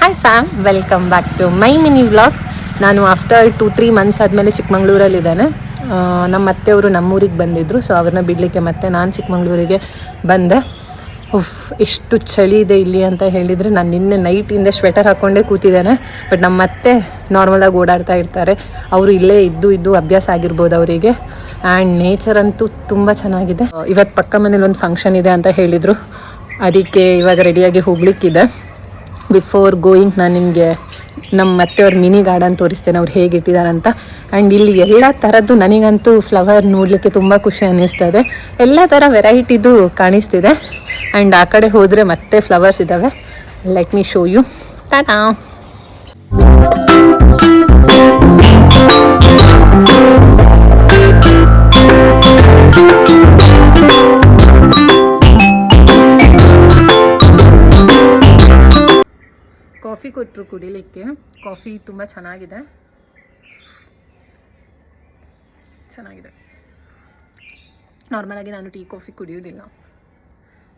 Hi fam, welcome back to my mini vlog. ನಾನು after 2-3 months ಆದಮೇಲೆ ಚಿಕ್ಕಮಂಗ್ಳೂರಲ್ಲಿದ್ದೇನೆ. ನಮ್ಮ ಅತ್ತೆಯವರು ನಮ್ಮೂರಿಗೆ ಬಂದಿದ್ದರು, ಸೊ ಅವ್ರನ್ನ ಬಿಡಲಿಕ್ಕೆ ಮತ್ತೆ ನಾನು ಚಿಕ್ಕಮಂಗ್ಳೂರಿಗೆ ಬಂದೆ. ಎಷ್ಟು ಚಳಿ ಇದೆ ಇಲ್ಲಿ ಅಂತ ಹೇಳಿದರೆ, ನಾನು ನಿನ್ನೆ ನೈಟಿಂದ ಸ್ವೆಟರ್ ಹಾಕ್ಕೊಂಡೇ ಕೂತಿದ್ದೇನೆ. ಬಟ್ ನಮ್ಮ ಅತ್ತೆ ನಾರ್ಮಲಾಗಿ ಓಡಾಡ್ತಾ ಇರ್ತಾರೆ. ಅವರು ಇಲ್ಲೇ ಇದ್ದು ಅಭ್ಯಾಸ ಆಗಿರ್ಬೋದು ಅವರಿಗೆ. ಆ್ಯಂಡ್ ನೇಚರ್ ಅಂತೂ ತುಂಬ ಚೆನ್ನಾಗಿದೆ. ಇವತ್ತು ಪಕ್ಕ ಮನೇಲಿ ಒಂದು ಫಂಕ್ಷನ್ ಇದೆ ಅಂತ ಹೇಳಿದರು, ಅದಕ್ಕೆ ಇವಾಗ ರೆಡಿಯಾಗಿ ಹೋಗ್ಲಿಕ್ಕಿದೆ. ಬಿಫೋರ್ ಗೋಯಿಂಗ್ ನಾನು ನಿಮಗೆ ನಮ್ಮ ಅತ್ತೆಯವ್ರ ಮಿನಿ ಗಾರ್ಡನ್ ತೋರಿಸ್ತೇನೆ, ಅವ್ರು ಹೇಗಿಟ್ಟಿದ್ದಾರೆ ಅಂತ. ಆ್ಯಂಡ್ ಇಲ್ಲಿ ಎಲ್ಲ ಥರದ್ದು ನನಗಂತೂ ಫ್ಲವರ್ ನೋಡಲಿಕ್ಕೆ ತುಂಬ ಖುಷಿ ಅನ್ನಿಸ್ತದೆ. ಎಲ್ಲ ಥರ ವೆರೈಟಿದು ಕಾಣಿಸ್ತಿದೆ. ಆ್ಯಂಡ್ ಆ ಕಡೆ ಹೋದರೆ ಮತ್ತೆ ಫ್ಲವರ್ಸ್ ಇದ್ದಾವೆ. Let me show you. ಟಾಟಾ. ಕಾಫಿ ಕೊಟ್ಟರು ಕುಡಿಲಿಕ್ಕೆ. ಕಾಫಿ ತುಂಬ ಚೆನ್ನಾಗಿದೆ. ನಾರ್ಮಲಾಗಿ ನಾನು ಟೀ ಕಾಫಿ ಕುಡಿಯೋದಿಲ್ಲ,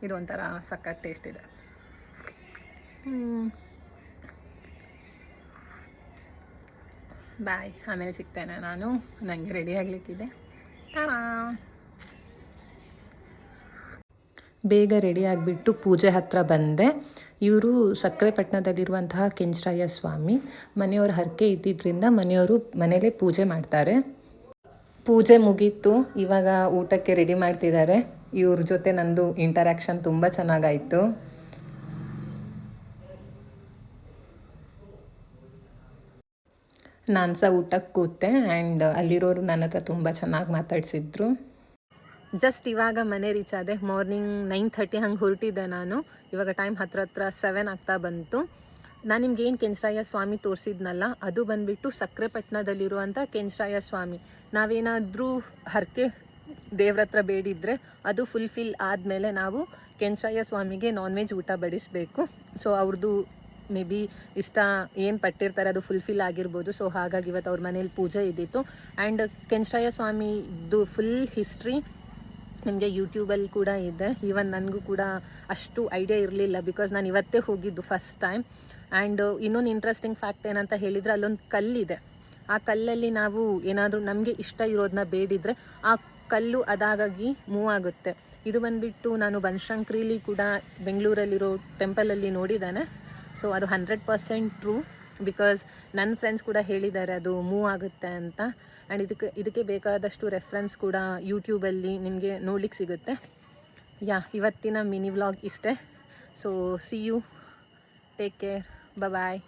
ಇದು ಒಂಥರ ಸಖತ್ ಟೇಸ್ಟ್ ಇದೆ. ಬಾಯ್, ಆಮೇಲೆ ಸಿಗ್ತೇನೆ. ನಾನು ನನಗೆ ರೆಡಿ ಆಗಲಿಕ್ಕಿದೆ. ಬೇಗ ರೆಡಿ ಆಗಿಬಿಟ್ಟು ಪೂಜೆ ಹತ್ತಿರ ಬಂದೆ. ಇವರು ಸಕ್ಕರೆಪಟ್ಟಣದಲ್ಲಿರುವಂತಹ ಕೆಂಚರಾಯ ಸ್ವಾಮಿ. ಮನೆಯವ್ರ ಹರಕೆ ಇದ್ದಿದ್ದರಿಂದ ಮನೆಯವರು ಮನೇಲೇ ಪೂಜೆ ಮಾಡ್ತಾರೆ. ಪೂಜೆ ಮುಗೀತು, ಇವಾಗ ಊಟಕ್ಕೆ ರೆಡಿ ಮಾಡ್ತಿದ್ದಾರೆ. ಇವ್ರ ಜೊತೆ ನಂದು ಇಂಟರಾಕ್ಷನ್ ತುಂಬ ಚೆನ್ನಾಗಾಯಿತು. ನಾನು ಸಹ ಊಟಕ್ಕೆ ಕೂತೆ. ಆ್ಯಂಡ್ ಅಲ್ಲಿರೋರು ನನ್ನ ಹತ್ರ ತುಂಬ ಚೆನ್ನಾಗಿ ಮಾತಾಡಿಸಿದ್ರು. ಜಸ್ಟ್ ಇವಾಗ ಮನೆ ರೀಚ್ ಆದೆ. ಮಾರ್ನಿಂಗ್ 9:30 ಹಂಗೆ ಹೊರಟಿದ್ದೆ ನಾನು. ಇವಾಗ ಟೈಮ್ ಹತ್ರ 7 ಆಗ್ತಾ ಬಂತು. ನಾನು ನಿಮ್ಗೆ ಏನು ಕೆಂಚರಾಯ ಸ್ವಾಮಿ ತೋರಿಸಿದ್ನಲ್ಲ, ಅದು ಬಂದುಬಿಟ್ಟು ಸಕ್ಕರೆಪಟ್ಟಣದಲ್ಲಿರುವಂಥ ಕೆಂಚರಾಯ ಸ್ವಾಮಿ. ನಾವೇನಾದರೂ ಹರಕೆ ದೇವ್ರ ಹತ್ರ ಬೇಡಿದರೆ ಅದು ಫುಲ್ಫಿಲ್ ಆದಮೇಲೆ ನಾವು ಕೆಂಚರಾಯ ಸ್ವಾಮಿಗೆ ನಾನ್ ವೆಜ್ ಊಟ ಬಡಿಸಬೇಕು. ಸೊ ಅವ್ರದ್ದು ಮೇ ಬಿ ಇಷ್ಟ ಏನು ಪಟ್ಟಿರ್ತಾರೆ ಅದು ಫುಲ್ಫಿಲ್ ಆಗಿರ್ಬೋದು. ಸೊ ಹಾಗಾಗಿ ಇವತ್ತು ಅವ್ರ ಮನೇಲಿ ಪೂಜೆ ಇದ್ದಿತ್ತು. ಆ್ಯಂಡ್ ಕೆಂಚರಾಯ ಸ್ವಾಮಿದು ಫುಲ್ ಹಿಸ್ಟ್ರಿ ನಿಮಗೆ ಯೂಟ್ಯೂಬಲ್ಲಿ ಕೂಡ ಇದೆ. ಈವನ್ ನನಗೂ ಕೂಡ ಅಷ್ಟು ಐಡಿಯಾ ಇರಲಿಲ್ಲ, ಬಿಕಾಸ್ ನಾನು ಇವತ್ತೇ ಹೋಗಿದ್ದು ಫಸ್ಟ್ ಟೈಮ್. ಆ್ಯಂಡ್ ಇನ್ನೊಂದು ಇಂಟ್ರೆಸ್ಟಿಂಗ್ ಫ್ಯಾಕ್ಟ್ ಏನಂತ ಹೇಳಿದರೆ, ಅಲ್ಲೊಂದು ಕಲ್ಲಿದೆ. ಆ ಕಲ್ಲಲ್ಲಿ ನಾವು ಏನಾದರೂ ನಮಗೆ ಇಷ್ಟ ಇರೋದನ್ನ ಬೇಡಿದರೆ ಆ ಕಲ್ಲು ಅದಾಗಾಗಿ ಮೂವ್ ಆಗುತ್ತೆ. ಇದು ಬಂದುಬಿಟ್ಟು ನಾನು ಬನಶಂಕರಿಲಿ ಕೂಡ ಬೆಂಗಳೂರಲ್ಲಿರೋ ಟೆಂಪಲಲ್ಲಿ ನೋಡಿದ್ದಾನೆ. ಸೊ ಅದು 100% ಟ್ರೂ, ಬಿಕಾಸ್ ನನ್ನ ಫ್ರೆಂಡ್ಸ್ ಕೂಡ ಹೇಳಿದ್ದಾರೆ ಅದು ಮೂವ್ ಆಗುತ್ತೆ ಅಂತ. ಆ್ಯಂಡ್ ಇದಕ್ಕೆ ಬೇಕಾದಷ್ಟು ರೆಫರೆನ್ಸ್ ಕೂಡ ಯೂಟ್ಯೂಬಲ್ಲಿ ನಿಮಗೆ ನೋಡ್ಲಿಕ್ಕೆ ಸಿಗುತ್ತೆ. ಇವತ್ತಿನ ಮಿನಿ ವ್ಲಾಗ್ ಇಷ್ಟೇ. So see you, take care, bye.